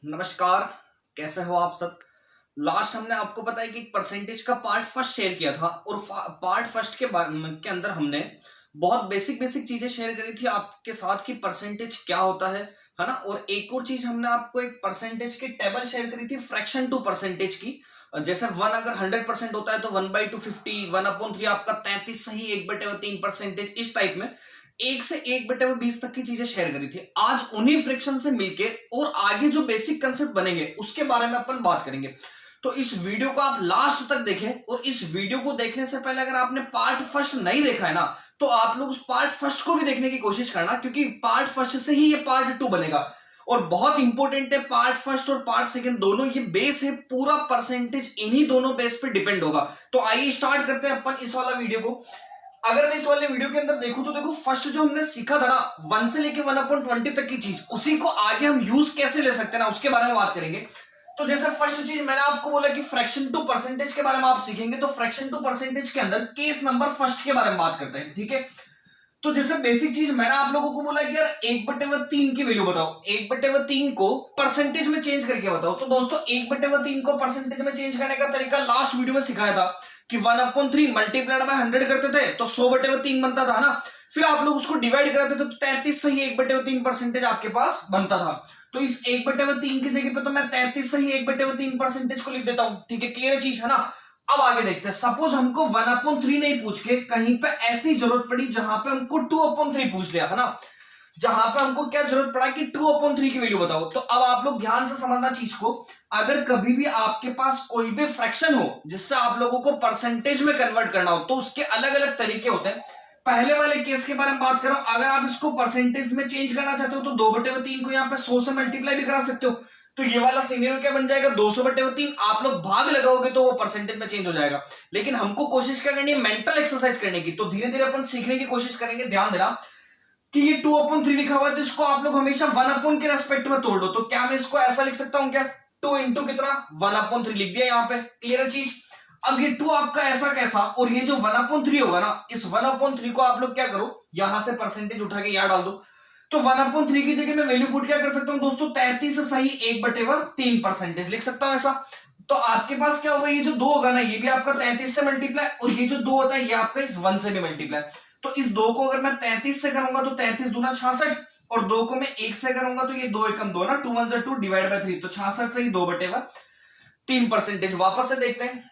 नमस्कार। कैसे हो आप सब। लास्ट हमने आपको पता है कि परसेंटेज का पार्ट फर्स्ट शेयर किया था और पार्ट फर्स्ट के अंदर हमने बहुत बेसिक बेसिक चीजें शेयर करी थी आपके साथ कि परसेंटेज क्या होता है ना। और एक और चीज हमने आपको एक परसेंटेज की टेबल शेयर करी थी फ्रैक्शन टू परसेंटेज की। जैसे 1 अगर 100% होता है तो 1/250, 1/3 आपका 33 सही, 1/3% इस टाइप में एक से 1/20 तक की चीजें शेयर करी थी। आज उन्हीं फ्रैक्शन से मिलके और आगे जो बेसिक कंसेप्ट बनेंगे उसके बारे में अपन बात करेंगे। तो इस वीडियो को आप लास्ट तक देखें और इस वीडियो को देखने से पहले अगर आपने पार्ट फर्स्ट नहीं देखा है ना तो आप लोग उस पार्ट फर्स्ट को भी देखने की कोशिश करना, क्योंकि पार्ट फर्स्ट से ही ये पार्ट 2 बनेगा और बहुत इंपॉर्टेंट है। पार्ट फर्स्ट और पार्ट सेकंड दोनों ये बेस है, पूरा परसेंटेज इन्हीं दोनों बेस पे डिपेंड होगा। तो आइए स्टार्ट करते हैं अपन इस वाला वीडियो को। अगर मैं इस वाले वीडियो के अंदर देखूं तो देखो फर्स्ट जो हमने सीखा था ना 1 से लेके 1/20 तक की चीज, उसी को आगे हम यूज कैसे ले सकते हैं ना उसके बारे में बात करेंगे। तो जैसे फर्स्ट चीज मैंने आपको बोला कि फ्रैक्शन टू परसेंटेज के बारे में आप सीखेंगे, तो फ्रैक्शन टू परसेंटेज के अंदर केस नंबर फर्स्ट के बारे में बात करते हैं, ठीक है। तो जैसे बेसिक चीज मैंने आप लोगों को बोला कि यार 1/3 की वैल्यू बताओ, 1/3 को परसेंटेज में चेंज करके बताओ। तो दोस्तों 1/3 को परसेंटेज में चेंज करने का तरीका लास्ट वीडियो में सिखाया था कि 1/3 मल्टीप्लाइड बाय 100 करते थे तो 100/3 बनता था ना। फिर आप लोग उसको डिवाइड कराते थे तो 33 सही 1/3% आपके पास बनता था। तो इस 1/3 की जगह पे तो मैं 33 सही 1/3% को लिख देता हूं, ठीक है। क्लियर चीज है ना। अब आगे देखते हैं। सपोज हमको 1/3 नहीं पूछ के कहीं पे ऐसी जरूरत पड़ी जहां पे हमको 2/3 पूछ लिया है ना, जहां पे हमको क्या जरूरत पड़ा कि 2/3 की वैल्यू बताओ। तो अब आप लोग ध्यान से समझना चीज को। अगर कभी भी आपके पास कोई भी फ्रैक्शन हो जिससे आप लोगों को परसेंटेज में कन्वर्ट करना हो तो उसके अलग अलग तरीके होते हैं। पहले वाले केस के बारे में बात करो, अगर आप इसको परसेंटेज में चेंज करना चाहते हो तो 2/3 को यहाँ पे 100 से मल्टीप्लाई भी करा सकते हो। तो ये वाला सीनियर क्या बन जाएगा 200/3। आप लोग भाग लगाओगे तो वो परसेंटेज में चेंज हो जाएगा। लेकिन हमको कोशिश क्या करनी है, मेंटल एक्सरसाइज करने की। तो धीरे धीरे अपन सीखने की कोशिश करेंगे। ध्यान देना कि ये 2/3 लिखा हुआ है तो इसको आप लोग हमेशा 1 के रेस्पेक्ट में तोड़ दो। तो क्या मैं इसको ऐसा लिख सकता हूं क्या, 2 इंटू कितना 1/3 लिख दिया यहाँ पे। क्लियर चीज। अब ये 2 आपका ऐसा कैसा, और ये जो 1/3 होगा ना, इस 1/3 को आप लोग क्या करो, यहां से परसेंटेज उठा के यहां डाल दो। तो 1/3 की जगह मैं वैल्यू पुट क्या कर सकता हूं दोस्तों, 33 सही 1/3% लिख सकता हूं ऐसा। तो आपके पास क्या होगा, ये जो 2 होगा ना ये भी आपका 33 से मल्टीप्लाई, और ये जो 2 होता है ये आपका इस 1 से भी मल्टीप्लाई। तो इस 2 को अगर मैं 33 से करूंगा तो 33 दूना 66, और 2 को मैं 1 से करूंगा तो ये 2 एकम 2 ना, 2 1 2 डिवाइड बाय 3, तो 66 से ही 2/3%। वापस से देखते हैं।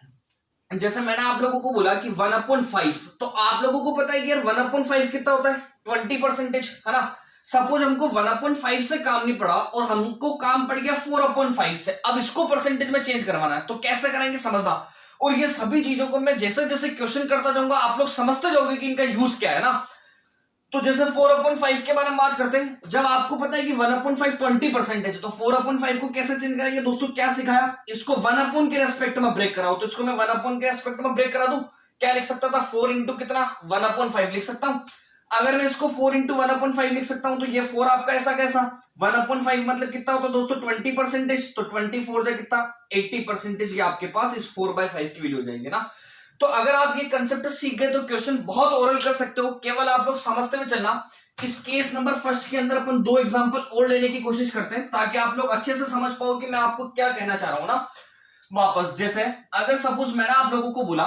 जैसे मैंने आप लोगों को बोला कि 1/5, तो आप लोगों को पता है कि यार 1/5 कितना होता है 20% है ना। सपोज हमको 1/5 से काम नहीं पड़ा और हमको काम पड़ गया 4/5 से। अब इसको परसेंटेज में चेंज करवाना है तो कैसे करेंगे समझना। और ये सभी चीजों को मैं जैसे जैसे क्वेश्चन करता जाऊंगा आप लोग समझते जाओगे कि इनका यूज क्या है ना। तो जैसे 4/5 के बारे में बात करते हैं। जब आपको पता है कि 1/5 20% है तो 4/5 को कैसे चेंज करेंगे दोस्तों, क्या सिखाया, इसको 1 के रेस्पेक्ट में ब्रेक कराओ। तो इसको मैं 1 के रेस्पेक्ट में ब्रेक करा दूं, क्या लिख सकता था 4 इंटू कितना 1/5 लिख सकता हूं। अगर मैं इसको 4 इंटू 1/5 लिख सकता हूं तो ये 4 आपका ऐसा कैसा 1/5 मतलब कितना होता है दोस्तों 20%। तो 24 जो कितना 80%, ये आपके पास इस 4/5 की वैल्यू हो जाएंगे ना। तो अगर आप ये कंसेप्ट सीख गए तो क्वेश्चन बहुत ओरल कर सकते हो, केवल आप लोग समझते हुए चलना। इस केस नंबर फर्स्ट के अंदर अपन 2 एग्जांपल और लेने की कोशिश करते हैं ताकि आप लोग अच्छे से समझ पाओ कि मैं आपको क्या कहना चाह रहा हूं ना। वापस जैसे अगर सपोज मैंने आप लोगों को बोला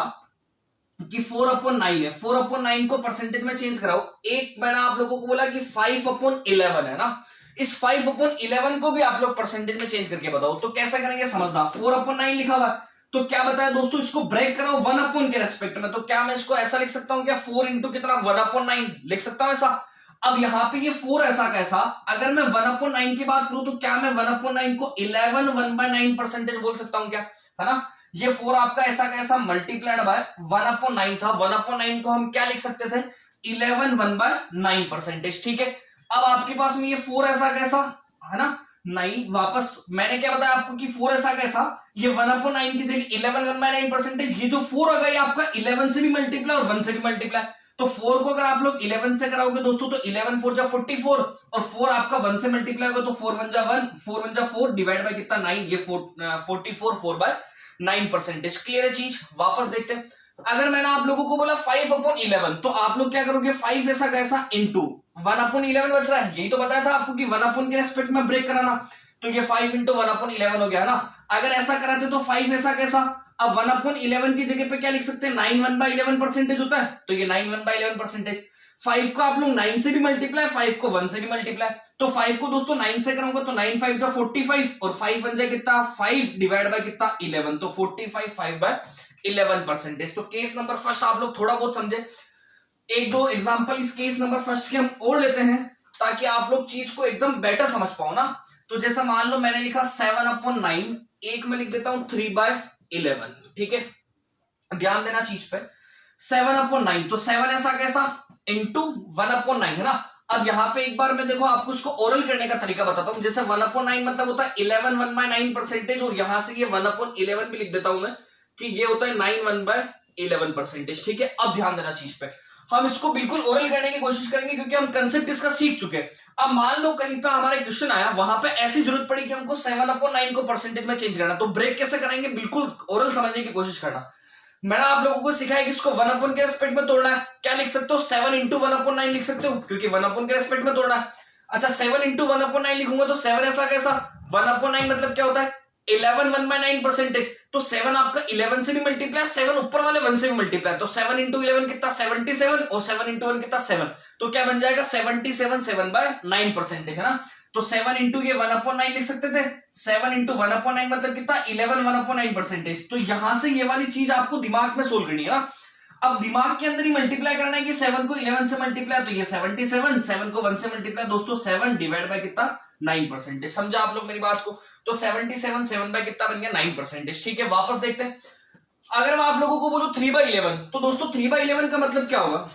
कि 4/9 है, 4/9 को परसेंटेज में चेंज कराओ। एक मैंने आप लोगों को बोला कि 5/11 है ना, इस 5/11 को भी आप लोग परसेंटेज में चेंज करके बताओ। तो कैसे करेंगे समझना। 4/9 लिखा हुआ है तो क्या बताया दोस्तों, इसको ब्रेक कराओ 1 के रेस्पेक्ट में। तो क्या मैं इसको ऐसा लिख सकता हूं क्या 4 इंटू कितना 1/9 लिख सकता हूं ऐसा। अब यहां पे ये 4 ऐसा कैसा, अगर मैं 1/9 की बात करूं तो क्या मैं 1/9 को 11 1/9% बोल सकता हूं क्या, है ना। ये 4 आपका ऐसा कैसा मल्टीप्लाइड बाय 1/9 था। 1/9 को हम क्या लिख सकते थे 11 1/9%, ठीक है। अब आपके पास में ये 4 ऐसा कैसा है ना, नहीं वापस मैंने क्या बताया आपको कि 4 ऐसा कैसा, ये 1/9 की जगह 11 1/9%। ये जो 4 आ गया आपका 11 से भी मल्टीप्लाई और 1 से भी मल्टीप्लाई। तो 4 को अगर आप लोग 11 से कराओगे दोस्तों तो 11 4 जा 44, और 4 आपका 1 से मल्टीप्लाई होगा तो 4 1 जा 1, 4 1 जा 4 डिवाइड बाय कितना 9, ये 44 4/9%। क्लियर है चीज। वापस देखते हैं। अगर मैंने आप लोगों को बोला 5/11 तो आप लोग क्या करोगे 5 ऐसा कैसा इंटू 1/11 बच रहा है, यही तो बताया था आपको कि 1 के रेस्पेक्ट में ब्रेक कराना। तो ये 5 इंटू 1/11 हो गया ना। अगर ऐसा कराते तो 5 ऐसा कैसा, अब 1/11 की जगह पे क्या लिख सकते हैं, 9 1/11 परसेंटेज होता है, तो ये 9 1/11 परसेंटेज। 5 को आप लोग 9 से भी मल्टीप्लाई, 5 को 1 से भी मल्टीप्लाई, तो 5 को दोस्तों 9 से कराऊंगा तो 9 5 जा 45 और 5 बन जाए कितना 5 डिवाइड बाय कितना 11, तो 45 5/11 परसेंटेज। तो केस नंबर फर्स्ट आप लोग थोड़ा बहुत समझे। एक दो एग्जांपल इस केस नंबर फर्स्ट के हम और लेते हैं ताकि आप लोग चीज को एकदम बेटर समझ पाओ ना। तो जैसा मान लो मैंने लिखा 7/9, एक में लिख देता हूं 3/11, ठीक है, ध्यान देना चीज पे। 7/9 तो 7 ऐसा कैसा इंटू 1/9 है ना। अब यहां पे एक बार मैं देखो आपको इसको ओरल करने का तरीका बताता हूं। जैसे 1/9 मतलब होता है 11 1/9 परसेंटेज, और यहां से ये 1/11 भी लिख देता हूं मैं कि ये होता है 9 1/11 परसेंटेज, ठीक है। अब ध्यान देना चीज पे, हम इसको बिल्कुल ओरल करने की कोशिश करेंगे क्योंकि हम कंसेप्ट इसका सीख चुके हैं। अब मान लो कहीं पे हमारे क्वेश्चन आया, वहां पे ऐसी जरूरत पड़ी कि हमको 7/9 को परसेंटेज में चेंज करना, तो ब्रेक कैसे करेंगे, बिल्कुल ओरल समझने की कोशिश करना। मैंने आप लोगों को सिखाया कि इसको 1 के रेस्पेक्ट में तोड़ना है, क्या लिख सकते हो 7 इंटू 1/9 लिख सकते हो क्योंकि 1 के रेस्पेक्ट में तोड़ना है। अच्छा 7 इंटू 1/9 लिखूंगा तो 7 ऐसा कैसा, 1/9 मतलब क्या होता है 11 1/9 परसेंटेज, तो 7 आपका 11 से भी मल्टीप्लाई, 7 ऊपर वाले 1 से भी मल्टीप्लाई, तो 7 इंटू 11 कितना 77 और 7 इंटू 1 कितना 7, तो क्या बन जाएगा 77 7/9 परसेंटेज है ना। तो 7 इंटू ये 1/9 लिख सकते थे, 7 इंटू 1/9 मतलब कितना 11 1/9 परसेंटेज। तो यहां से ये वाली चीज आपको दिमाग में सोल्व करनी है ना। अब दिमाग के अंदर ही मल्टीप्लाई करना है कि 7 को 11 से मल्टीप्लाई, तो ये 77, 7 को 1 से मल्टीप्लाई दोस्तों 7 डिवाइड बाय कितना 9 परसेंटेज। समझा आप लोग मेरी बात को, तो 77 7 बाय कितना बन गया 9 परसेंटेज, ठीक है। वापस देखते हैं, अगर मैं आप लोगों को बोलूं 3/11, तो दोस्तों 3/11 का मतलब क्या होगा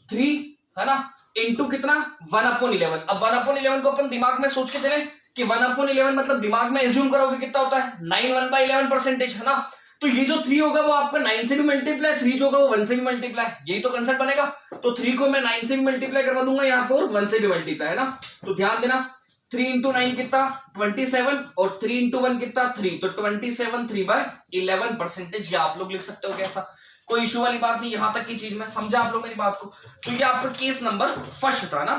3 है ना इंटू कितना 1/11। अब 1/11 को अपन दिमाग में सोच के चले कि 1/11 मतलब दिमाग में एज्यूम करोगे कितना होता है 9 1/11 परसेंटेज है ना। तो ये जो 3 होगा वो आपका 9 से भी मल्टीप्लाई, 3 जो होगा वो 1 से भी मल्टीप्लाई, यही तो कंसेप्ट बनेगा। तो 3 को मैं 9 से भी मल्टीप्लाई करवा दूंगा यहाँ पर, 1 से भी मल्टीप्लाई है ना। तो ध्यान देना 3 इंटू 9 कितना 27 और 3 इंटू 1 कितना 3, तो 27 3/11 परसेंटेज, ये आप लोग लिख सकते हो कैसा, कोई इशू वाली बात नहीं यहां तक की चीज में। समझा आप लोग मेरी बात को। तो ये आपका केस नंबर फर्स्ट था ना,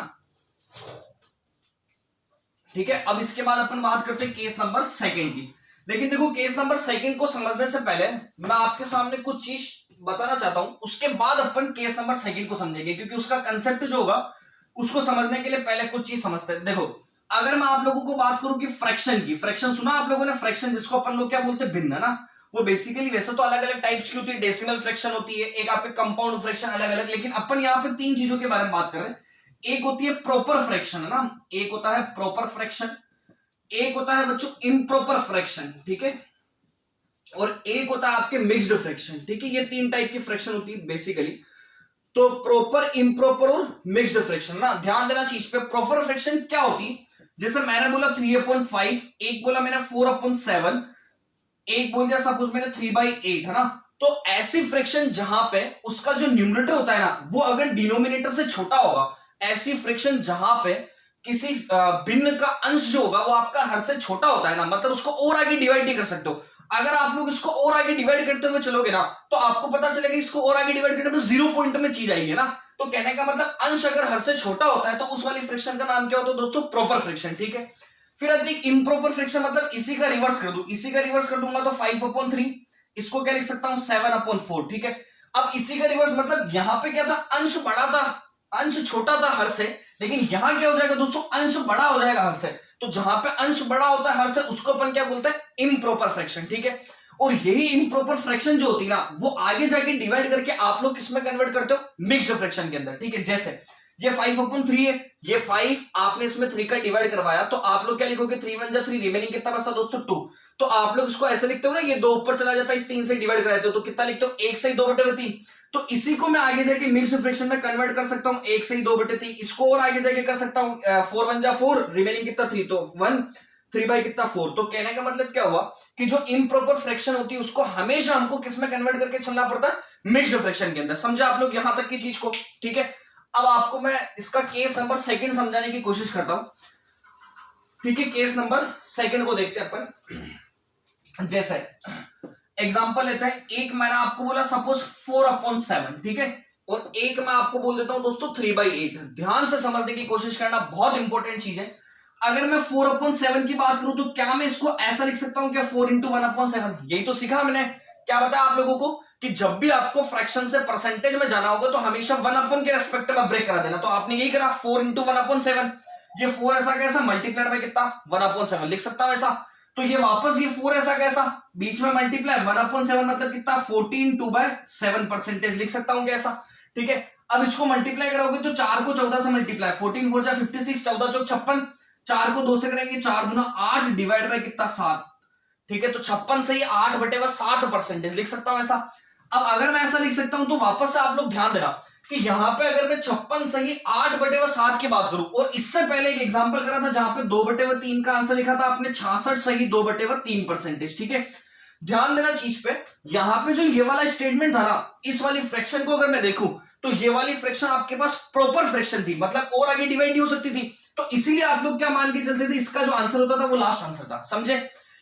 ठीक है। अब इसके बाद अपन बात करते हैं केस नंबर सेकंड की। लेकिन देखो केस नंबर सेकंड को समझने से पहले मैं आपके सामने कुछ चीज बताना चाहता हूं, उसके बाद अपन केस नंबर सेकंड को समझेंगे क्योंकि उसका कंसेप्ट जो होगा उसको समझने के लिए पहले कुछ चीज समझते हैं। देखो अगर मैं आप लोगों को बात करूं कि फ्रैक्शन की, फ्रैक्शन सुना आप लोगों ने, फ्रैक्शन जिसको अपन लोग क्या बोलते हैं भिन्न है ना, वो बेसिकली वैसे तो अलग अलग टाइप्स की होती है, डेसिमल फ्रैक्शन होती है, एक आपके कंपाउंड फ्रैक्शन अलग अलग, लेकिन अपन यहाँ पे 3 चीजों के बारे में बात कर रहे हैं। एक होती है प्रॉपर फ्रैक्शन है ना, एक होता है प्रॉपर फ्रैक्शन, एक होता है बच्चों इम्प्रॉपर फ्रैक्शन, ठीक है, और एक होता है आपके मिक्स्ड फ्रैक्शन, ठीक है। ये 3 टाइप की फ्रैक्शन होती है बेसिकली। तो प्रॉपर, इम्प्रॉपर और मिक्स्ड फ्रैक्शन ना, ध्यान देना चीज पे। प्रॉपर फ्रैक्शन क्या होती है, जैसे मैंने बोला 3/5, एक बोला मैंने 4/7, एक बोल दिया सपोज मैंने 3/8 है ना। तो ऐसी फ्रैक्शन जहां पे उसका जो न्यूमरेटर होता है ना वो अगर डिनोमिनेटर से छोटा होगा, ऐसी फ्रैक्शन जहां पे किसी भिन्न का अंश जो होगा वो आपका हर से छोटा होता है ना, मतलब उसको और आगे डिवाइड नहीं कर सकते हो। अगर आप लोग इसको और आगे डिवाइड करते हुए चलोगे ना तो आपको पता चलेगा इसको और आगे डिवाइड करने में 0 पॉइंट में चीज आएगी ना। तो कहने का मतलब अंश अगर हर से छोटा होता है तो उस वाली फ्रैक्शन का नाम क्या होता है दोस्तों, प्रॉपर फ्रैक्शन, ठीक है। फिर अधिक इम्प्रॉपर फ्रैक्शन, मतलब इसी का रिवर्स कर दूं, इसी का रिवर्स कर दूंगा तो 5/3, इसको क्या लिख सकता हूं 7/4, ठीक है। अब इसी का रिवर्स मतलब यहां पे क्या था, अंश बड़ा था, अंश छोटा था हर से, लेकिन यहां क्या हो जाएगा दोस्तों, अंश बड़ा हो जाएगा हर से। तो जहां पे अंश बड़ा होता है हर से उसको अपन क्या बोलते हैं इम्प्रॉपर फ्रैक्शन, ठीक है। और यही इम्प्रॉपर फ्रैक्शन जो होती है ना वो आगे जाके डिवाइड करके आप लोग किसमें कन्वर्ट करते हो, मिक्स्ड फ्रैक्शन के अंदर, ठीक है। जैसे ये 5/3 है, ये 5 आपने इसमें 3 का डिवाइड करवाया तो आप लोग क्या लिखोगे 3 1 जा 3, रिमेनिंग कितना बचता दोस्तों 2। तो आप लोग इसको ऐसे लिखते हो ना, ये 2 ऊपर चला जाता है, इस 3 से डिवाइड कराते हो तो कितना लिखते हो 1 से 2/3। तो इसी को मैं आगे जाके मिक्स्ड फ्रैक्शन में कन्वर्ट कर सकता हूं 1 से 2/3, इसको और आगे जाके कर सकता हूं 4 1 जा 4, रिमेनिंग कितना 3, तो 1 3/4। तो कहने का मतलब क्या हुआ कि जो इम्प्रॉपर फ्रैक्शन होती है उसको हमेशा हमको किसमें कन्वर्ट करके चलना पड़ता है, मिक्स्ड फ्रैक्शन के अंदर। समझा आप लोग यहां तक की चीज को, ठीक है। अब आपको मैं इसका केस नंबर सेकंड समझाने की कोशिश करता हूं, ठीक है। केस नंबर सेकंड को देखते हैं अपन। जैसे एग्जांपल लेते हैं, एक मैंने आपको बोला सपोज 4/7, ठीक है, और एक मैं आपको बोल देता हूं दोस्तों 3/8। ध्यान से समझने की कोशिश करना, बहुत इंपॉर्टेंट चीज है। अगर मैं 4/7 की बात करूं तो क्या मैं इसको ऐसा लिख सकता हूं क्या 4 इंटू 1/7? यही तो सीखा मैंने, क्या बताया आप लोगों को कि जब भी आपको फ्रैक्शन से परसेंटेज में जाना होगा तो हमेशा 1 के रेस्पेक्ट में ब्रेक करा देना। तो आपने यही करा 4 इंटू 1/7, ये 4 ऐसा कैसा मल्टीप्लाइड बाय कितना 1/7 लिख सकता हूं ऐसा। तो ये वापस ये 4 ऐसा कैसा बीच में मल्टीप्लाई 1/7 मतलब कितना 14/7 परसेंटेज लिख सकता हूं कैसा, ठीक है। अब इसको मल्टीप्लाई करोगे तो 4 को 14 से मल्टीप्लाई 14 4 जा 56, 14 चौक 56, 4 को 2 से करेंगे 4 गुना 8 डिवाइड बाय कितना 7, ठीक है। तो 56 से ही 8/7 परसेंटेज लिख सकता हूं ऐसा। अब अगर मैं ऐसा लिख सकता हूं तो वापस से आप लोग ध्यान देना कि यहां पे अगर मैं 56 से ही 8/7 की बात करूं, और इससे पहले एक एग्जांपल करा था जहां पे 2/3 का आंसर लिखा था आपने 66 से ही 2/3 परसेंटेज, ठीक है। ध्यान देना चीज पे, यहां पे जो ये वाला स्टेटमेंट था ना, इस वाली फ्रैक्शन को अगर मैं देखूं तो ये वाली फ्रैक्शन आपके पास प्रॉपर फ्रैक्शन थी, मतलब और आगे डिवाइड नहीं हो सकती थी। तो इसीलिए आप लोग क्या मान के चलते थे, इसका जो आंसर होता था वो लास्ट आंसर था, समझे।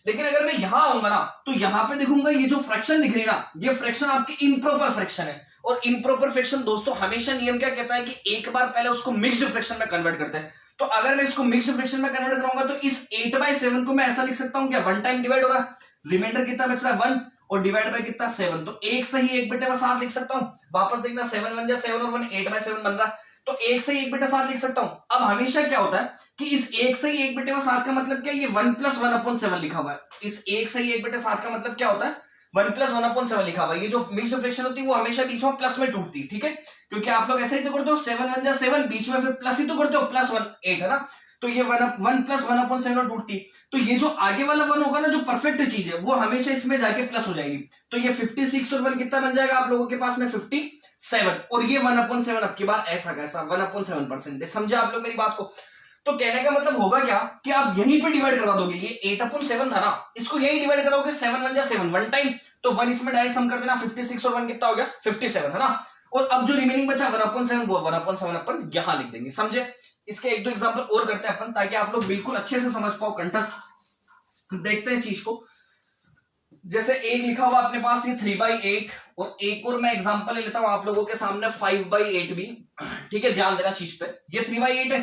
लेकिन अगर मैं यहां आऊंगा ना तो यहां पे देखूंगा ये जो फ्रैक्शन दिख रही है ना, ये फ्रैक्शन आपकी इम्प्रॉपर फ्रैक्शन है। और इम्प्रॉपर फ्रैक्शन दोस्तों हमेशा नियम क्या कहता है कि एक बार पहले उसको मिक्स्ड फ्रैक्शन में कन्वर्ट करते हैं। तो अगर मैं इसको मिक्स्ड फ्रैक्शन में कन्वर्ट कराऊंगा तो इस 8/7 को मैं ऐसा लिख सकता हूं क्या 1 टाइम डिवाइड होगा, रिमाइंडर कितना बच रहा है 1 और डिवाइड बाय कितना 7, तो 1 से ही 1/7 लिख सकता हूं। वापस देखना 7 1 जा 7 और 1 8/7 बन रहा है, तो 1 से ही 1/7 लिख सकता हूं। अब हमेशा क्या होता है कि इस 1 से ही 1/7 का मतलब क्या, ये 1 + 1/7 लिखा हुआ है। इस 1 से ही 1/7 का मतलब क्या होता है 1 + 1/7 लिखा हुआ है। ये जो मिक्स्ड फ्रैक्शन होती है वो हमेशा बीच में प्लस में टूटती है, ठीक है, क्योंकि आप लोग ऐसे ही तो करते हो 7 1 जा 7, बीच में फिर प्लस ही तो करते हो +1 8 है ना, तो ये 1 + 1/7 टूटती। तो ये जो आगे वाला 1 होगा ना, जो परफेक्ट चीज है वो हमेशा इसमें जाके प्लस हो जाएगी। तो ये 56 और 1 कितना बन जाएगा आप लोगों के पास में 57, और ये 1/7 अब की बार ऐसा कैसा 1/7 परसेंटेज, समझे आप लोग मेरी बात को। तो कहने का मतलब होगा क्या कि आप यहीं पे डिवाइड करवा दोगे, ये 8/7 था ना, इसको यही डिवाइड करोगे 7 1 जा 7 1 टाइम, तो 1 इसमें डायरेक्ट सम कर देना 56 और 1 कितना हो गया 57 है ना। और अब जो रिमेनिंग बचा 1/7 वो 1/7 अपन यहां लिख देंगे, समझे। इसके एक दो एग्जांपल और करते हैं अपन ताकि आप लोग बिल्कुल अच्छे से समझ पाओ कंठस्थ। देखते हैं चीज को, जैसे एक लिखा हुआ अपने पास ये 3/8, और एक और मैं एग्जांपल ले लेता हूं आप लोगों के सामने 5/8 भी, ठीक है। ध्यान देना चीज पे, ये 3/8 है,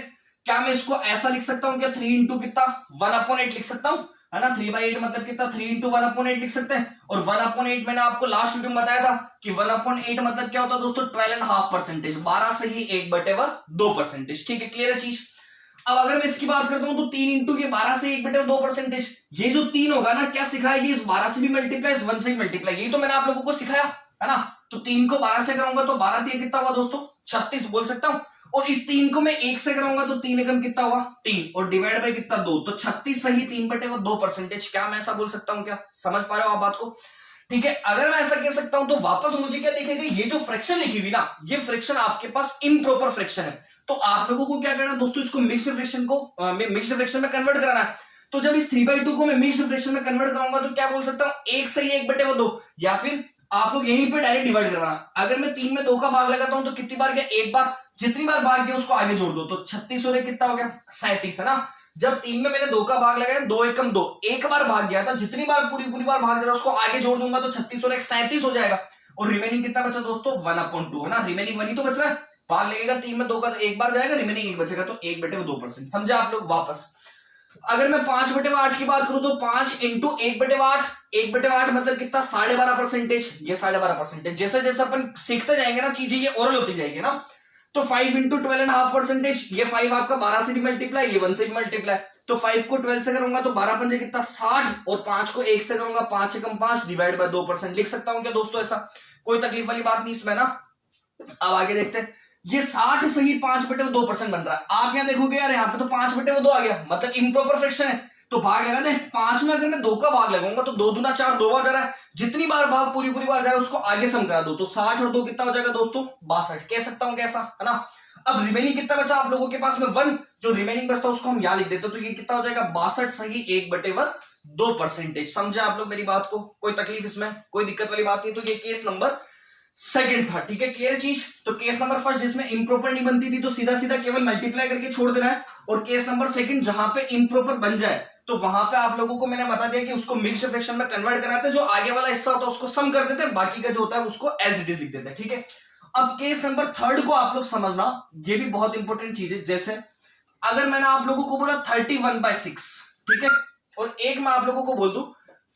क्या मैं इसको ऐसा लिख सकता हूं क्या 3 इंटू कितना 1/8 लिख सकता हूं, है ना। 3/8 मतलब कितना 3 इंटू 1/8 लिख सकते हैं। और 1/8 मैंने आपको लास्ट वीडियो में बताया था कि 1/8 मतलब क्या होता है दोस्तों 12.5 परसेंटेज, 12 से ही 1/2 परसेंटेज, ठीक है। क्लियर है चीज। अब अगर मैं इसकी बात करता हूं तो 3 इंटू के 12 से 1/2 परसेंटेज, ये जो 3 होगा ना क्या सिखाया, ये इस 12 से भी मल्टीप्लाई इस 1 से भी मल्टीप्लाई, यही तो मैंने आप लोगों को सिखाया है ना। तो 3 को 12 से करूंगा तो 12 3 कितना हुआ दोस्तों 36 बोल सकता हूं, और इस 3 को मैं 1 से कराऊंगा तो 3 एकम कितना हुआ 3, और डिवाइड बाय कितना 2, तो 36 सही 3/2 परसेंटेज, क्या मैं ऐसा बोल सकता हूं, क्या समझ पा रहे हो आप बात को, ठीक है। अगर मैं ऐसा कह सकता हूं तो वापस मुझे क्या दिखेगा, ये जो फ्रैक्शन लिखी हुई ना, ये फ्रैक्शन आपके पास इम्प्रॉपर फ्रैक्शन है। तो आप लोगों को क्या करना है दोस्तों, इसको मिक्स्ड फ्रैक्शन को मिक्स्ड फ्रैक्शन में कन्वर्ट कराना है। तो जब इस 3/2 को मैं मिक्स्ड फ्रैक्शन में कन्वर्ट कराऊंगा तो क्या बोल सकता हूं 1 से ही 1/2, या फिर आप लोग यहीं पे डायरेक्ट डिवाइड करवाना। अगर मैं 3 में 2 का भाग लगाता हूं तो कितनी बार गया, एक बार, जितनी बार भाग गया उसको आगे जोड़ दो, तो 36 और कितना हो गया 37 है ना। जब 3 में मैंने 2 का भाग लगाया 2 एकम 2, एक बार भाग गया था, जितनी बार पूरी बार भाग जा उसको आगे जोड़ दूंगा तो 36 और 1 37 हो जाएगा। और रिमेनिंग कितना बचा दोस्तों 1/2 है ना, रिमेनिंग 1 ही तो बच रहा है, भाग लगेगा 3 में 2 का तो एक बार जाएगा, रिमेनिंग 1 बचेगा, तो 1/2%, समझे आप लोग। वापस अगर मैं 5/8 की बात करूं तो 5 इंटू 1/8, 1/8 मतलब कितना 12.5 परसेंटेज, ये 12.5 परसेंटेज। जैसे जैसे अपन सीखते जाएंगे ना चीजें ये ओरल होती जाएगी ना। तो 5 इंटू 12.5 परसेंटेज, ये 5 आपका 12 से भी मल्टीप्लाई, ये 1 से भी मल्टीप्लाई, तो 5 को 12 से करूंगा तो 12 पंजे कितना 60, और 5 को 1 से करूंगा 5 एकम 5 डिवाइड बाय 2% लिख सकता हूं क्या दोस्तों, ऐसा कोई तकलीफ वाली बात नहीं इसमें ना। अब आगे देखते हैं, ये 60 से ही 5/2% बन रहा है। आप यहाँ देखोगे यार यहाँ पे तो 5/2 आ गया, मतलब इम्प्रॉपर फ्रैक्शन है, तो भाग लगा दे 5 में, अगर मैं 2 का भाग लगाऊंगा तो 2 दूना 4, 2 बार जा रहा है, जितनी बार भाग पूरी बार जा रहा है उसको आगे सम करा दो, तो 60 और 2 कितना हो जाएगा दोस्तों 62, कह सकता हूं कैसा, है ना। अब रिमेनिंग कितना बचा आप लोगों के पास में 1, जो रिमेनिंग बचता है उसको हम यहां लिख देते, तो ये कितना हो जाएगा 62 सही 1/2 परसेंटेज, समझे आप लोग मेरी बात को, कोई तकलीफ इसमें कोई दिक्कत वाली बात नहीं। तो ये केस नंबर सेकंड था, ठीक है, क्लियर चीज। तो केस नंबर फर्स्ट जिसमें इम्प्रॉपर नहीं बनती थी तो सीधा सीधा केवल मल्टीप्लाई करके छोड़ देना है, और केस नंबर सेकंड जहां पे इम्प्रॉपर बन जाए तो वहां पे आप लोगों को मैंने बता दिया कि उसको मिक्स्ड फ्रैक्शन में कन्वर्ट कराते हैं, जो आगे वाला हिस्सा होता है उसको सम कर देते हैं, बाकी का जो होता है उसको एज इट इज लिख देते हैं, ठीक है। अब केस नंबर थर्ड को आप लोग समझना, ये भी बहुत इंपॉर्टेंट चीज है। जैसे अगर मैंने आप लोगों को बोला 31/6, ठीक है, और एक मैं आप लोगों को बोल दूं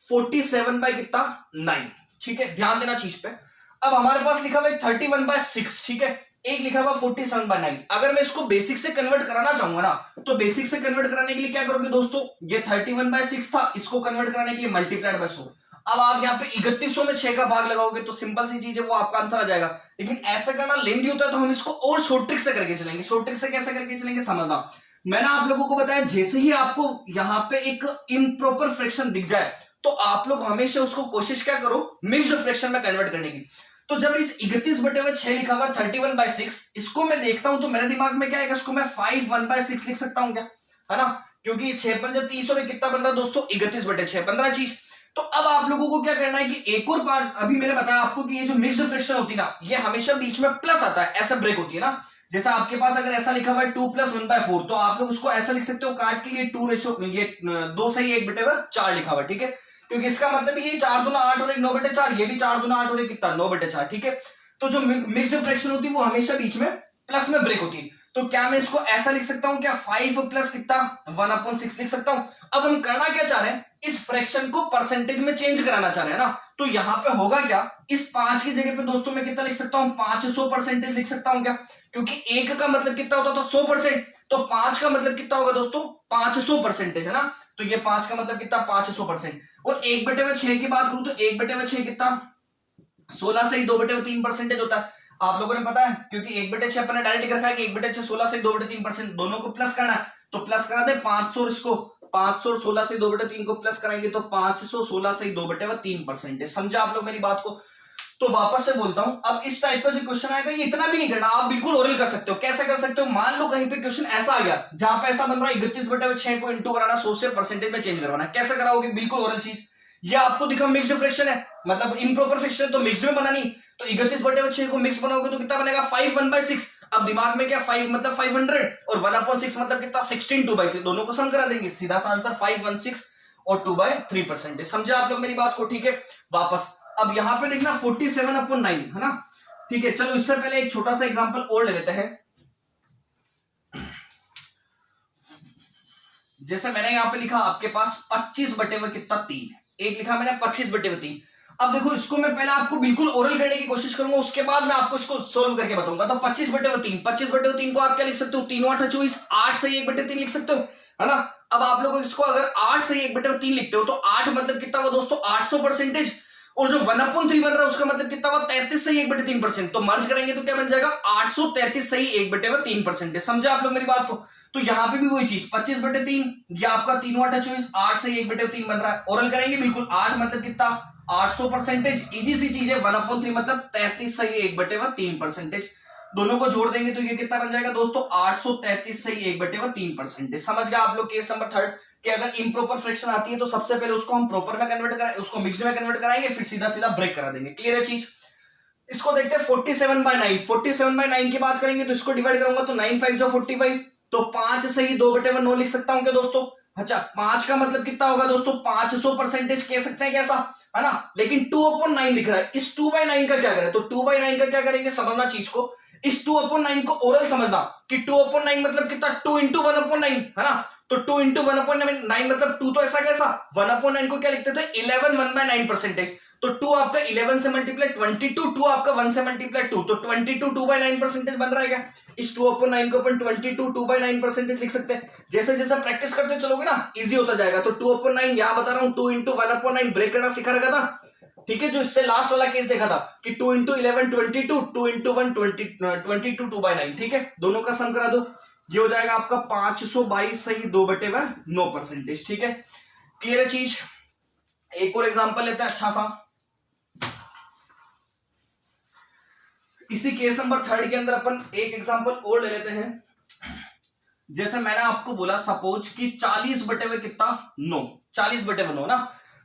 47 बाई कितना 9, ठीक है, ध्यान देना चीज पे। अब हमारे पास लिखा हुआ है 31/6, ठीक है, एक लिखा हुआ 47/9। अगर मैं इसको बेसिक से कन्वर्ट कराना चाहूंगा ना, तो बेसिक से कन्वर्ट कराने के लिए क्या करोगे दोस्तों, ये 31/6 था, इसको कन्वर्ट कराने के लिए मल्टीप्लाइड बाय 100। अब आप यहाँ पे 3100 में 6 का भाग लगाओगे तो सिंपल सी चीज है, वो आपका आंसर आ जाएगा। लेकिन ऐसा करना लेंदी होता है, तो हम इसको और शॉर्ट ट्रिक से करके चलेंगे। शॉर्ट ट्रिक से कैसे करके चलेंगे समझना। मैंने आप लोगों को बताया, जैसे ही आपको यहाँ पे एक इम्प्रॉपर फ्रैक्शन दिख जाए, तो आप लोग हमेशा उसको कोशिश क्या करो, मिक्स्ड फ्रैक्शन में कन्वर्ट करने की। तो जब इस 31/6 लिखा हुआ 31/6, इसको मैं देखता हूं तो मेरे दिमाग में क्या है, इसको मैं 51/6 लिख सकता हूं क्या, है ना, क्योंकि 6×5 और कितना बन रहा है दोस्तों, 31/6 बन रहा चीज। तो अब आप लोगों को क्या करना है कि एक और पार्ट, अभी मैंने बताया आपको कि ये जो मिक्स्ड फ्रैक्शन होती है ना, ये हमेशा बीच में प्लस आता है, ऐसा ब्रेक होती है ना। जैसा आपके पास अगर ऐसा लिखा हुआ है 2 + 1/4, तो आप लोग उसको ऐसा लिख सकते हो, काट के ये 2:1/4 लिखा हुआ है, ठीक है, क्योंकि इसका मतलब ये 4 दूना 8 और 1 9/4, ये भी 4 दूना 8 और 1 कितना 9/4, ठीक है। तो जो मिक्स्ड फ्रैक्शन होती है वो हमेशा बीच में प्लस में ब्रेक होती है। तो क्या मैं इसको ऐसा लिख सकता हूं, क्या 5 + कितना 1/6 लिख सकता हूं। अब हम करना क्या चाह रहे हैं, इस फ्रैक्शन को परसेंटेज में चेंज कराना चाह रहे हैं ना। तो यहां पे होगा क्या, इस 5 की जगह पे दोस्तों मैं कितना लिख सकता हूं, 500% लिख सकता हूं क्या, क्योंकि 1 का मतलब कितना होता था 100%, तो 5 का मतलब कितना होगा दोस्तों 500%, है ना। तो ये 5 का मतलब कितना 500%। और 1/6 की बात करूं तो 1/6 कितना 16 से ही 2/3% होता है। आप लोगों ने पता है, क्योंकि 1/6 अपने डायरेक्ट लिख रखा है कि 1/6 16 से 2/3%, दोनों को प्लस करना है, तो प्लस करा दे 500, इसको 500 और 16 से 2/3 को प्लस कराएंगे तो 500 16 से 2/3% है। समझा आप लोग मेरी बात को। तो वापस से बोलता हूं, अब इस टाइप का जो क्वेश्चन आएगा ये इतना भी नहीं करना, आप बिल्कुल ओरल कर सकते हो। कैसे कर सकते हो, मान लो कहीं पे क्वेश्चन ऐसा आ गया जहां पे ऐसा बन रहा है 31/6 को इंटू कराना 100 से परसेंटेज में चेंज करवाना, कैसे कराओगे, बिल्कुल ओरल चीज। ये आपको दिखा मिक्स्ड फ्रैक्शन है, मतलब इम्प्रॉपर फ्रैक्शन है, तो मिक्स में बनानी। तो 31/6 को मिक्स बनाओगे तो कितना बनेगा 5 1/6। अब दिमाग में क्या 5 मतलब 500 और 1/6 मतलब कितना 16 2/3, दोनों को सम करा देंगे, सीधा सा आंसर 516 और 2/3%। समझे आप लोग मेरी बात को, ठीक है। वापस अब यहां पे देखना 47/9 है ना, ठीक है। चलो इससे पहले एक छोटा सा एग्जांपल और ले लेते हैं। जैसे मैंने यहां पे लिखा आपके पास 25/3, एक लिखा मैंने 25/3। अब देखो इसको मैं पहले आपको बिल्कुल ओरल करने की कोशिश करूंगा, उसके बाद मैं आपको इसको सोल्व करके बताऊंगा। तो 25/3 को आप क्या लिख सकते हो, 3 8 24, 8 से 1/3 लिख सकते हो, है ना। अब आप लोग इसको अगर 8 से 1/3 लिखते हो तो 8 मतलब कितना हुआ दोस्तों 800%, और जो 1/3 बन रहा है उसका मतलब कितना हुआ 33 से 1/3%। तो मर्ज करेंगे तो क्या बन जाएगा 833 से 1/3%। समझे आप लोग मेरी बात को। तो यहां पे भी वही चीज 25/3, या आपका 3 8 24, 8 से 1/3 बन रहा है। ओरल करेंगे बिल्कुल, 8 मतलब कितना 800%, इजी सी चीज है। 1/3 मतलब 33 से 1/3%, दोनों को जोड़ देंगे तो ये कितना बन जाएगा दोस्तों 833 से 1/3%। समझ गया आप लोग। केस नंबर 3 कि अगर इम्प्रॉपर फ्रैक्शन आती है तो सबसे पहले उसको हम प्रॉपर में कन्वर्ट कराएंगे, उसको मिक्स में कन्वर्ट कराएंगे, फिर सीधा सीधा ब्रेक करा देंगे। क्लियर है चीज। इसको देखते हैं 47/9। 47/9 की बात करेंगे तो इसको डिवाइड करूंगा तो 9 5 जो 45, तो 5 से ही 2/9 लिख सकता हूं क्या दोस्तों। अच्छा 5 का मतलब कितना होगा दोस्तों 500% कह सकते हैं कैसा, है ना। लेकिन 2/9 दिख रहा है, इस 2/9 का क्या करें, तो 2/9 का क्या करेंगे, समझना चीज को। इस 2/9 को ओरल समझना कि 2/9 मतलब कितना 2 × 1/9, है ना। तो 2 × 1/9 मतलब 2 तो ऐसा कैसा, 1/9 को क्या लिखते थे 11 1/9%। तो 2 आपका 11 से मल्टीप्लाई 22, 2 आपका 1 से मल्टीप्लाई 2, तो 22 2/9% बन रहा है क्या। इस 2/9 को अपन 22 2/9% लिख सकते हैं। जैसे जैसे प्रैक्टिस करते चलोगे ना इजी होता जाएगा। तो 2/9 यहां बता रहा हूं 2 × 1/9 ब्रेक करना सिखा रखा था, ठीक है। जो इससे लास्ट वाला केस देखा था कि 2 × 11 22, 2 × 1 22 2/9, ठीक है। दोनों का सम करा दो, ये हो जाएगा आपका 522 सही 2/9%, ठीक है। क्लियर है चीज। एक और एग्जांपल लेते हैं अच्छा सा। इसी केस नंबर 3 के अंदर अपन एक एग्जांपल और ले लेते हैं। जैसे मैंने आपको बोला सपोज कि 40/कितना 9, 40/9 ना।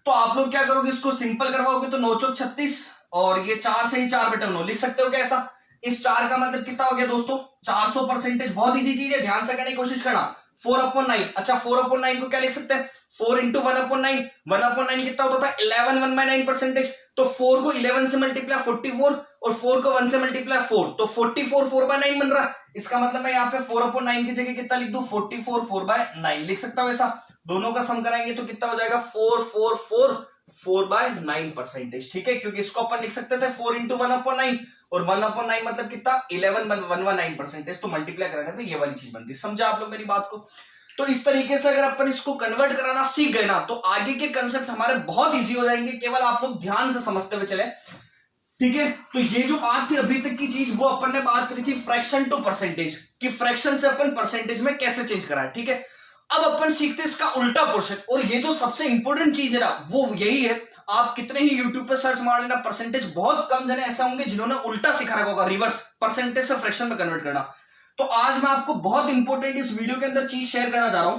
तो आप लोग क्या करोगे, इसको सिंपल करवाओगे तो 9 चौक 36, और ये 4 से ही 4/9 लिख सकते हो कैसा। इस 4 का मतलब कितना हो गया दोस्तों 400%। बहुत इजी चीज है, ध्यान से करने की कोशिश करना। 4/9। अच्छा 4/9 को क्या लिख सकते हैं, 4 इंटू 1/9, 1/9 कितना होता था 11, 1/9%। तो 4 को 11 से मल्टीप्लाई 44 और 4 को 1 से मल्टीप्लाई 4, तो 44 4/9 बन रहा। इसका मतलब मैं यहाँ पे 4/9 की जगह कितना लिख दूं, 44 4/9 लिख सकता हूं। ऐसा दोनों का सम कराएंगे तो कितना हो जाएगा 444 4/9%। ठीक है, क्योंकि इसको अपन लिख सकते थे 4 इंटू 1/9 और 1/9 मतलब कितना 11 तो मल्टीप्लाई कराने पे ये वाली चीज बनती है। समझा आप लोग मेरी बात को। तो इस तरीके से अगर अपन इसको कन्वर्ट कराना सीख गए ना तो आगे के कंसेप्ट हमारे बहुत इजी हो जाएंगे, केवल आप लोग ध्यान से समझते हुए चले। ठीक है, तो ये जो बात थी अभी तक की चीज वो अपन ने बात करी थी फ्रैक्शन टू परसेंटेज कि फ्रैक्शन से अपन परसेंटेज में कैसे चेंज कराए। ठीक है, अब अपन सीखते हैं इसका उल्टा पोर्शन, और ये जो सबसे इंपॉर्टेंट चीज है ना वो यही है। आप कितने ही यूट्यूब पे सर्च मार लेना, परसेंटेज बहुत कम जने ऐसे होंगे जिन्होंने उल्टा सिखा रखा होगा, रिवर्स परसेंटेज से फ्रैक्शन में कन्वर्ट करना। तो आज मैं आपको बहुत इंपॉर्टेंट इस वीडियो के अंदर चीज शेयर करना चाह रहा हूं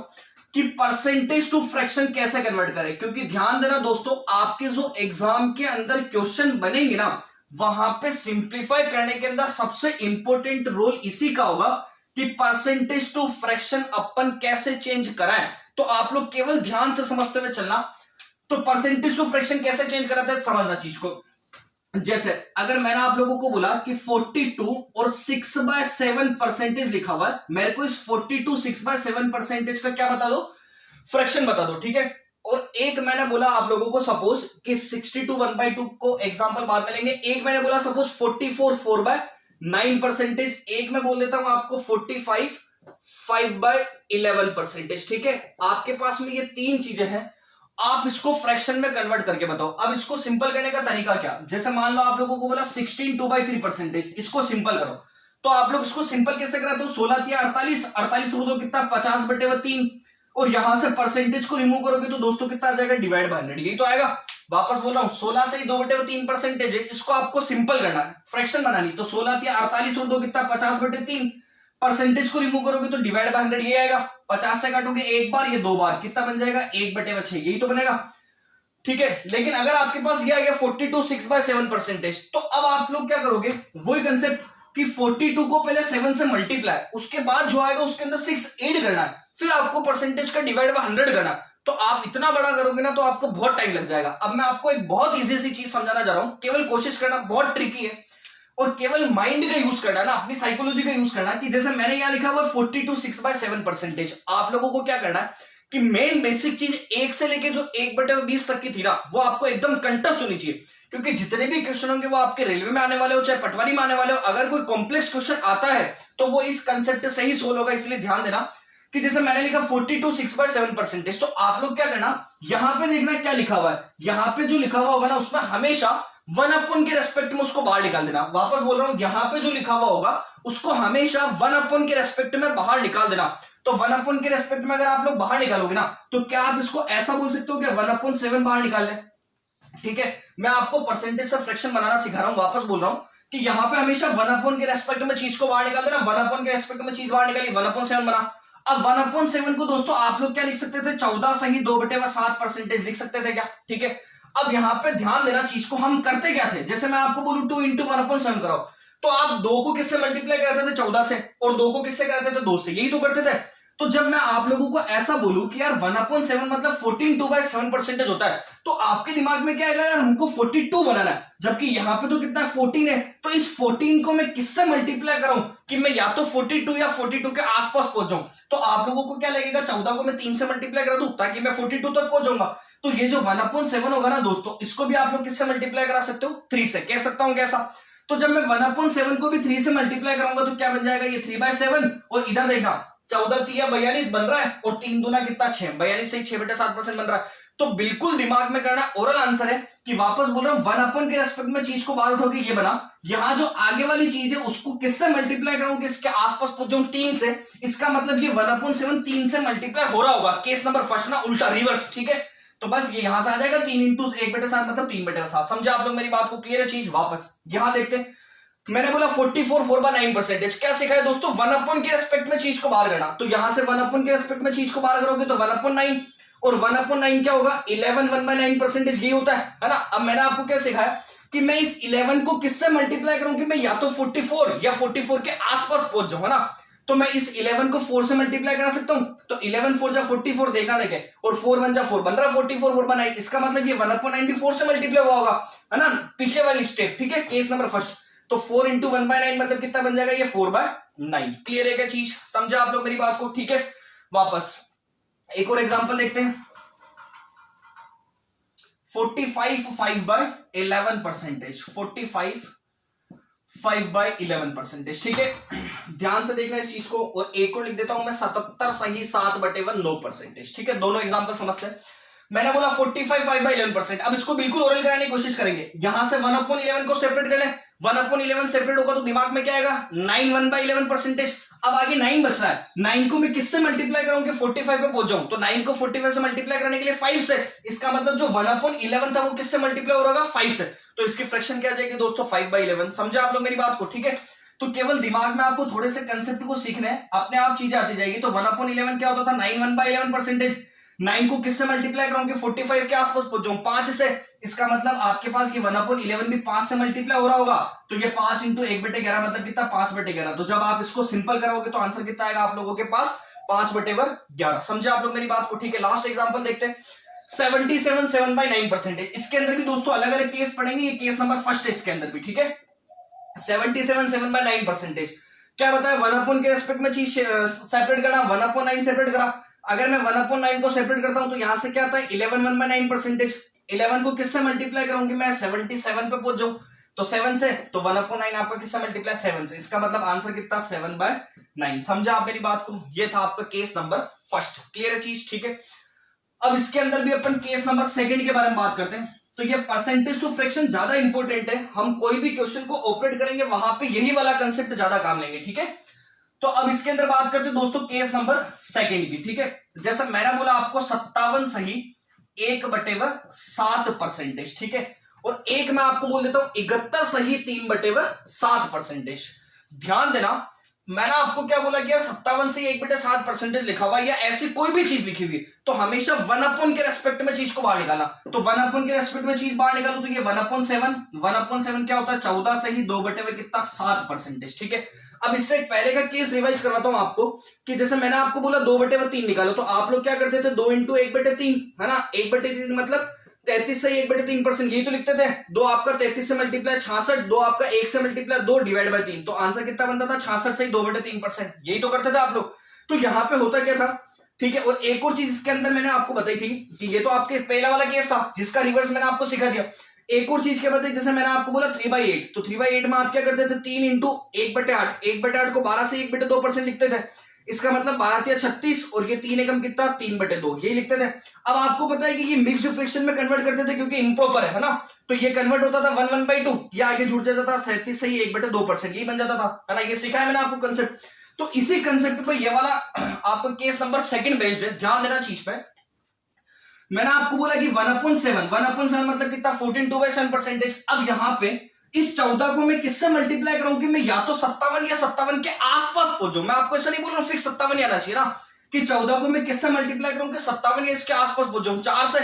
कि परसेंटेज टू फ्रैक्शन कैसे कन्वर्ट करें। क्योंकि ध्यान देना दोस्तों, आपके जो एग्जाम के अंदर क्वेश्चन बनेंगे ना वहां पे सिंप्लीफाई करने के अंदर सबसे इंपॉर्टेंट रोल इसी का होगा कि परसेंटेज टू फ्रैक्शन अपन कैसे चेंज कराएं। तो आप लोग केवल ध्यान से समझते हुए चलना। तो परसेंटेज टू फ्रैक्शन कैसे चेंज कराते हैं समझना चीज को। जैसे अगर मैंने आप लोगों को बोला कि 42 और 6/7% लिखा हुआ है, मेरे को इस 42 6/7% का क्या बता दो, फ्रैक्शन बता दो। ठीक है, और एक मैंने बोला आप लोगों को सपोज कि 62 1/2 को एग्जांपल बाद में लेंगे। एक मैंने बोला सपोज 44 4/9%। एक मैं बोल देता हूं आपको 45 5/11%। ठीक है, आपके पास में ये तीन चीजें हैं, आप इसको फ्रैक्शन में कन्वर्ट करके बताओ। अब इसको सिंपल करने का तरीका क्या, जैसे मान लो आप लोगों को बोला 16 2/3%, इसको सिंपल करो। तो आप लोग इसको सिंपल कैसे कराते हो, 16 या 48, 48 दो कितना 50/3, और यहां से परसेंटेज को रिमूव करोगे तो दोस्तों कितना आ जाएगा, डिवाइड बाय 100, यही तो आएगा। वापस बोल रहा हूं 16 से ही 2/3% है, इसको आपको सिंपल करना है, फ्रैक्शन बनानी। तो 16 या 48 और दो कितना 50/3, परसेंटेज को रिमूव करोगे तो डिवाइड बाय 100 ये आएगा। 50 से काटोगे एक बार, ये दो बार, कितना बन जाएगा 1/6, यही तो बनेगा। ठीक है, लेकिन अगर आपके पास ये आ गया 42 6/7%, तो अब आप लोग क्या करोगे, वही कंसेप्ट कि 42 को पहले 7 से मल्टीप्लाई, उसके बाद जो आएगा उसके अंदर 6 ऐड करना है, फिर आपको परसेंटेज का डिवाइड बाय 100 करना। तो आप इतना बड़ा करोगे ना तो आपको बहुत टाइम लग जाएगा। अब मैं आपको एक बहुत इजी सी चीज समझाना चाह रहा हूं, केवल कोशिश करना, बहुत ट्रिकी है और केवल माइंड का यूज करना ना, अपनी साइकोलॉजी का यूज करना। कि जैसे मैंने यहां लिखा हुआ 42 6/7%, आप लोगों को क्या करना है कि मेन बेसिक चीज 1 से लेके जो 1/20 तक की थी ना वो आपको एकदम कंटस्ट होनी चाहिए। क्योंकि जितने भी क्वेश्चन होंगे वो आपके रेलवे में आने वाले हो चाहे पटवारी में आने वाले हो, अगर कोई कॉम्प्लेक्स क्वेश्चन आता है तो वो इस कंसेप्ट से ही सोल्व होगा। इसलिए ध्यान देना कि जैसे मैंने लिखा 42 6/7%, तो आप लोग क्या करना, यहां पे देखना क्या लिखा हुआ है, यहां पे जो लिखा हुआ होगा ना उसमें हमेशा 1/, के रेस्पेक्ट में उसको बाहर निकाल देना। वापस बोल रहा हूं, यहां पे जो लिखा हुआ होगा उसको हमेशा 1/, के रेस्पेक्ट में बाहर निकाल देना। तो 1/, के रेस्पेक्ट में अगर आप लोग बाहर निकालोगे ना तो क्या आप इसको ऐसा बोल सकते हो कि 1/7 बाहर निकाल ले। ठीक है, मैं आपको परसेंटेज से फ्रैक्शन बनाना सिखा रहा हूं। वापस बोल रहा हूं कि यहां पे हमेशा 1/, के रेस्पेक्ट में चीज को बाहर निकाल देना। 1/, के रेस्पेक्ट में चीज बाहर निकाली, 1/7 बना। अब 1/7 को दोस्तों आप लोग क्या लिख सकते थे, 14 सही 2/7% लिख सकते थे क्या। ठीक है, अब यहां पे ध्यान देना चीज को, हम करते क्या थे, जैसे मैं आपको बोलूं 2 इंटू 1/7 करो, तो आप 2 को किससे मल्टीप्लाई करते थे 14 से, और 2 को किससे करते थे 2 से, यही तो करते थे। तो जब मैं आप लोगों को ऐसा बोलूं कि यार 1/7 मतलब 14 2/7% होता है, तो आपके दिमाग में क्या आएगा, यार हमको 42 बनाना है, जबकि यहां पे तो कितना 14 है। तो इस 14 को मैं किससे मल्टीप्लाई कराऊं कि मैं या तो 42 या 42 के आसपास पहुंच जाऊं। तो आप लोगों को क्या लगेगा, 14 को मैं 3 से मल्टीप्लाई करा दूं ताकि मैं 42 तक पहुंच जाऊंगा। तो ये जो 1/7 होगा ना दोस्तों, इसको भी आप लोग किससे मल्टीप्लाई करा सकते हो, 3 से। कह सकता हूं कैसा, तो जब मैं 1/7 को भी 3 से मल्टीप्लाई कराऊंगा तो क्या बन जाएगा, ये 3/7, और इधर देखना 14 3 42 बन रहा है, और 3 दूना कितना 6, 42 से 6/7% बन रहा है। तो बिल्कुल दिमाग में करना, ओरल आंसर है कि वापस बोल रहा हूं 1/, के रेस्पेक्ट में चीज को बाहर उठोगे, ये बना। यहां जो आगे वाली चीज है उसको किससे मल्टीप्लाई करूंगा, इसके आसपास पहुंच जाऊं 3 से, इसका मतलब ये 1/7 3 से मल्टीप्लाई हो रहा होगा। केस नंबर फर्स्ट ना, उल्टा रिवर्स। ठीक है, तो बस ये यहां से आ जाएगा 3 इंटू 1/7 मतलब 3/7। समझा आप लोग मेरी बात को, क्लियर है चीज। वापस यहां देखते हैं, मैंने बोला 44 4/9%, क्या सिखाया दोस्तों, 1/, के रेस्पेक्ट में चीज को बाहर करना। तो यहां से 1/, के रेस्पेक्ट में चीज को बाहर करोगे तो 1/9, और 1/9 क्या होगा 11 1/9%, यही होता है ना। अब मैंने आपको क्या सिखाया कि मैं इस 11 को किससे मल्टीप्लाई करूं कि मैं या तो 44 या 44 के आसपास पहुंच जाऊं, है ना। तो मैं इस 11 को 4 से मल्टीप्लाई करा सकता हूं। तो 11 4 जा 44 देखना देखे, और 4 1 जा 4 बन रहा 44 4 9, इसका मतलब ये 1/9 भी 4 से मल्टीप्लाई हुआ होगा, है ना, पीछे वाली स्टेप, ठीक है, केस नंबर फर्स्ट। तो 4 इंटू 1/9 मतलब कितना बन जाएगा, ये 4/9। क्लियर है क्या चीज, समझा आप लोग मेरी बात को, ठीक है। वापस एक और एग्जांपल देखते हैं। 45 5/11%, 45 5/11%, ठीक है। ध्यान से देखना इस चीज को, और एक को लिख देता हूं मैं 77 सही 7/9%, ठीक है। दोनों एग्जांपल समझते हैं। मैंने बोला 45 5/11%। अब इसको बिल्कुल ओरल कराने की कोशिश करेंगे। यहां से 1/11 को सेपरेट कर ले, 1/11 सेपरेट होगा तो दिमाग में क्या आएगा, 9 1/11%। अब आगे 9 बच रहा है, 9 को मैं किससे मल्टीप्लाई करूंगा, 45 पे पहुंच जाऊं, तो 9 को 45 से मल्टीप्लाई करने के लिए 5 से, इसका मतलब जो 1/11 था वो किससे मल्टीप्लाई हो रहा होगा, 5 से, तो इसकी फ्रैक्शन क्या आ जाएगी दोस्तों, 5/11। समझा आप लोग मेरी बात को, ठीक है। तो केवल दिमाग में आपको थोड़े से कंसेप्ट को सीखना है, अपने आप चीजें आती जाएगी। तो 1/11 क्या होता था, 9 1/11%। 9 को किससे मल्टीप्लाई करूंगी, 45 के आसपास पहुंच जाऊं 5 से, इसका मतलब आपके पास ये 1/11 भी 5 से मल्टीप्लाई हो रहा होगा, तो ये 5 इंटू 1/11 मतलब कितना, 5/11। तो जब आप इसको सिंपल कराओगे तो आंसर कितना आएगा आप लोगों के पास, 5/11। समझे आप लोग मेरी बात को, ठीक है। लास्ट एग्जांपल देखते हैं, 77 7/9%। इसके अंदर भी दोस्तों अलग अलग केस पढ़ेंगे, ये केस नंबर फर्स्ट है इसके अंदर भी, ठीक है। 77 7/9%, क्या बताया, 1/9 के रेस्पेक्ट में चीज सेपरेट करना, 1/9 सेपरेट करा। अगर मैं 1/9 को सेपरेट करता हूं तो यहां से क्या आता है, 11 1/9%। 11 को किससे मल्टीप्लाई करूंगी मैं, 77 पे पहुंच जाऊं, तो 7 से, तो 1/9 आपका किससे मल्टीप्लाई, 7 से, इसका मतलब आंसर कितना, 7/9। समझा आप मेरी बात को, ये था आपका केस नंबर फर्स्ट। क्लियर है चीज, ठीक है। अब इसके अंदर भी अपन केस नंबर सेकंड के बारे में बात करते हैं। तो ये परसेंटेज टू फ्रैक्शन ज्यादा इंपॉर्टेंट है, हम कोई भी क्वेश्चन को ऑपरेट करेंगे वहां पे यही वाला कंसेप्ट ज्यादा काम लेंगे, ठीक है। तो अब इसके अंदर बात करते हैं दोस्तों केस नंबर सेकंड की, ठीक है। जैसा मैंने बोला आपको 57 सही 1/7%, ठीक है। और एक मैं आपको बोल देता हूं 71 सही 3/7%। ध्यान देना, मैंने आपको क्या बोला कि 57 से 1/7% लिखा हुआ या ऐसी कोई भी चीज लिखी हुई तो हमेशा 1/, के रेस्पेक्ट में चीज को बाहर निकालना। तो 1/, के रेस्पेक्ट में चीज बाहर निकालो तो ये 1/7 क्या होता है, 14 सही 2/7%, ठीक है। अब इससे पहले का केस रिवाइज करवाता हूं आपको, कि जैसे मैंने आपको बोला 2/3 निकालो, तो आप लोग क्या करते थे, 2 इंटू 1/3, है ना, 1/3 मतलब 33 से 1/3%, यही तो लिखते थे। 2 आपका 33 से मल्टीप्लाई 66, 2 आपका 1 से मल्टीप्लाई 2 डिवाइड बाय 3, तो आंसर कितना बनता था, 66 से 2/3%, यही तो करते थे आप लोग। तो यहां पे होता क्या था, ठीक है। और एक और चीज इसके अंदर मैंने आपको बताई थी कि ये तो आपके पहला वाला केस था जिसका रिवर्स मैंने आपको सिखा दिया। एक और चीज क्या बताई, जैसे मैंने आपको बोला 3/8, तो 3/8 में आप क्या करते थे, 3 इंटू 1/8, 1/8 को 12 से 1/2% लिखते थे, इसका मतलब 12 या 36, और ये 3 एकम कितना, 3/2, यही लिखते थे। अब आपको पता है कि ये मिक्स्ड फ्रैक्शन में कन्वर्ट करते थे क्योंकि इम्प्रॉपर है ना, तो ये कन्वर्ट होता था 1/2, या आगे जुड़ जाता था 37 से 1/2%, यही बन जाता था, है ना। ये सिखाया मैंने आपको कंसेप्ट। तो इसी कंसेप्ट पे ये वाला आपका केस नंबर सेकंड बेस्ड है, ध्यान देना चीज पे। मैंने आपको बोला कि 1/7 मतलब कितना, 14 2/7%। अब यहां पे इस 14 को मैं किससे मल्टीप्लाई करूंगी, मैं या तो 57 या 57 के आसपास पहुंचू। मैं आपको ऐसा नहीं बोल रहा हूं फिक्स 57 आना चाहिए ना, कि 14 को मैं किससे मल्टीप्लाई करूंगी, 57 या इसके आसपास पहुंचू 4 से।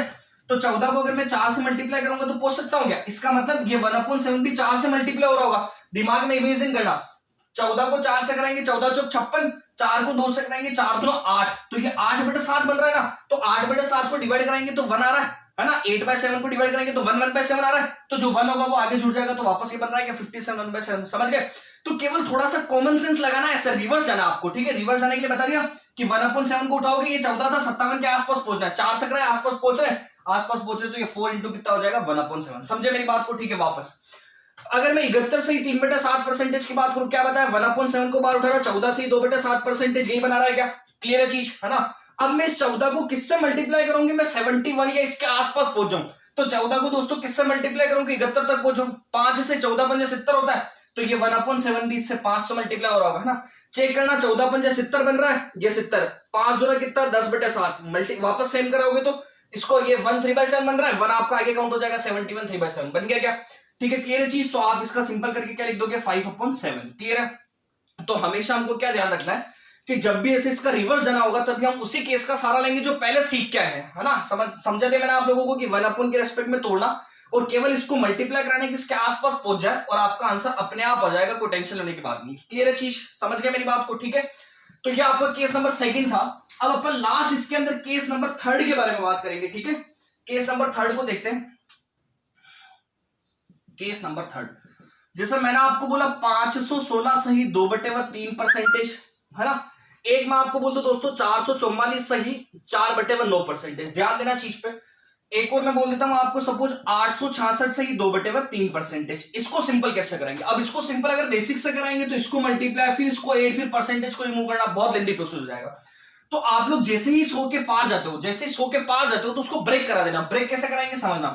तो 14 को अगर मैं 4 से मल्टीप्लाई करूंगा तो पहुंच सकता हूं क्या, इसका मतलब ये 1/7 भी 4 से मल्टीप्लाई हो रहा होगा। दिमाग में इमेजिन करना, 14 को 4 से कराएंगे 14 चौक 56, 4 को 2 से कराएंगे 4 2 8, तो ये 8/7 बन रहा है ना। तो 8/7 को डिवाइड कराएंगे तो 1 आ रहा है ना, 8/7 को डिवाइड करेंगे तो 1/7 आ रहा है, तो जो 1 होगा वो आगे जुड़ जाएगा, तो वापस ये बन रहा है क्या, 57/7। समझ गए। तो केवल थोड़ा सा कॉमन सेंस लगाना है, ऐसे रिवर्स जाना आपको, ठीक है। रिवर्स जाने के लिए बता दिया कि 1/7 को उठाओगे, ये 14 था, 57 के आसपास पहुंचना है, 4 से कराए आसपास पहुंच रहे तो ये 4 इंटू कितना हो जाएगा, 1/7। समझे मेरी बात को, ठीक है। वापस अगर मैं 71 से 3/7% की बात करूं, क्या बताया, 1/7 को बाहर उठा रहा, 14 से 2/7%, यही बना रहा है क्या, क्लियर है चीज, है ना। अब मैं इस 14 को किससे मल्टीप्लाई करूंगी, मैं 71 या इसके आसपास पहुंच जाऊं, तो 14 को दोस्तों किससे मल्टीप्लाई करूंगी, 71 तक पहुंचूं, 5 से 14 5 70 होता है, तो ये 1/7 भी इससे 5 से मल्टीप्लाई हो रहा होगा, है ना। चेक करना, 14 5 70 बन रहा है, ये 70, 5 दूना कितना, 10/7, मल्टी वापस सेम कराओगे तो इसको ये 1 3/7 बन रहा है, 1 आपका आगे काउंट हो जाएगा, 71 3/7 बन गया क्या, ठीक है। क्लियर है चीज। तो आप इसका सिंपल करके क्या लिख दोगे, 5/7। क्लियर है। तो हमेशा हमको क्या ध्यान रखना है कि जब भी ऐसे इसका रिवर्स जाना होगा तभी हम उसी केस का सहारा लेंगे जो पहले सीख के आए हैं, है ना। समझा दिया मैंने आप लोगों को कि 1/, के रेस्पेक्ट में तोड़ना और केवल इसको मल्टीप्लाई कराने की इसके आसपास पहुंच जाए और आपका आंसर अपने आप आ जाएगा, कोई टेंशन लेने की बात नहीं। क्लियर है चीज, समझ गए मेरी बात को, ठीक है। तो ये आपका केस नंबर सेकंड था। अब अपन लास्ट इसके अंदर केस नंबर थर्ड के बारे में बात करेंगे, ठीक है। केस नंबर थर्ड को देखते हैं। केस नंबर थर्ड, जैसे मैंने आपको बोला 516 सही 2/3%, है ना। एक मैं आपको बोल दूं दोस्तों 444 सही 4/9%, ध्यान देना चीज पे। एक और मैं बोल देता हूं आपको, सपोज 866 सही 2/3%। इसको सिंपल कैसे करेंगे? अब इसको सिंपल अगर बेसिक से कराएंगे तो इसको मल्टीप्लाई, फिर इसको 8, फिर परसेंटेज को रिमूव करना बहुत लेंदी प्रोसेस हो जाएगा। तो आप लोग जैसे ही 100 के पार जाते हो, जैसे ही 100 के पार जाते हो तो उसको ब्रेक करा देना। ब्रेक कैसे कराएंगे समझना।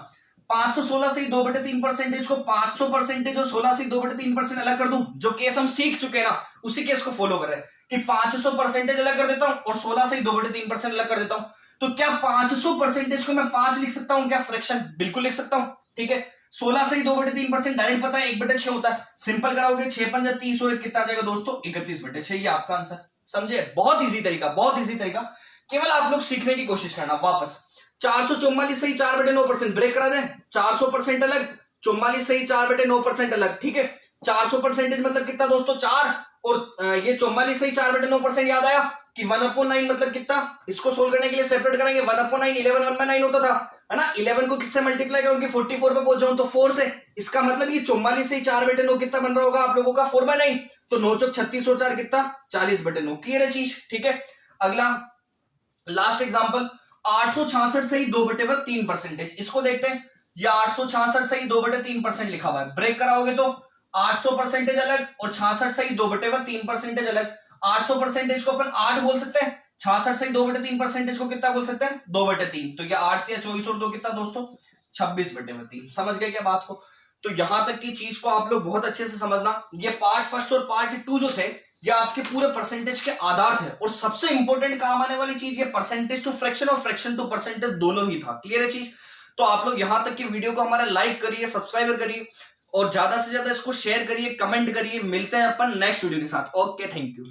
516 से 2/3% को 500% और 16 से 2/3% अलग कर दूं। जो केस हम सीख चुके हैं ना, उसी केस को फॉलो कर रहे हैं कि 500% अलग कर देता हूं और 16 से 2/3% अलग कर देता हूं। तो क्या 500% को मैं 5 लिख सकता हूं क्या? फ्रैक्शन बिल्कुल लिख सकता हूं, ठीक है। 16 से 2/3% डायरेक्ट पता है 1/6 होता है। सिंपल कराओगे 6 5 30 और कितना आ जाएगा दोस्तों? 31/6। ये आपका आंसर, समझे? बहुत इजी तरीका, बहुत इजी तरीका। केवल आप लोग सीखने की कोशिश करना। वापस 444 सही 4/9%, ब्रेक करा दें। 400% अलग, 44 सही 4/9% अलग, ठीक है। 400% मतलब कितना दोस्तों? 4, और ये 44 सही 4/9% याद आया कि 1/9 मतलब कितना? इसको सोल्व करने के लिए सेपरेट करेंगे। 1/9 11 1/9 होता था, है ना। 11 को किससे मल्टीप्लाई करोगे? 44 पे पहुंच जाऊं तो 4 से। इसका मतलब ये 44 से 4/9 कितना बन रहा होगा आप लोगों का? 4/9। तो 9 चौक 36 और 4 कितना? 40/9। क्लियर है चीज, ठीक है। अगला लास्ट एग्जांपल 866 सही 2/3%। इसको देखते हैं। ये 866 सही 2/3% लिखा हुआ है। ब्रेक कराओगे तो 800% अलग और 66 सही 2/3% अलग। 800% को अपन 8 बोल सकते हैं, 66 सही 2/3% को कितना बोल सकते हैं? 2/3। तो ये 8 या 24 और 2 कितना दोस्तों? 26/3। समझ गए क्या बात को? तो यहां तक की चीज को आप लोग बहुत अच्छे से समझना। ये पार्ट फर्स्ट और पार्ट 2 जो थे, ये आपके पूरे परसेंटेज के आधार थे। और सबसे इंपॉर्टेंट काम आने वाली चीज ये परसेंटेज टू फ्रैक्शन और फ्रैक्शन टू परसेंटेज दोनों ही था। क्लियर है चीज? तो आप लोग यहां तक की वीडियो को हमारा लाइक करिए, सब्सक्राइब करिए और ज्यादा से ज्यादा इसको शेयर करिए, कमेंट करिए। मिलते हैं अपन नेक्स्ट वीडियो के साथ। Okay, thank you.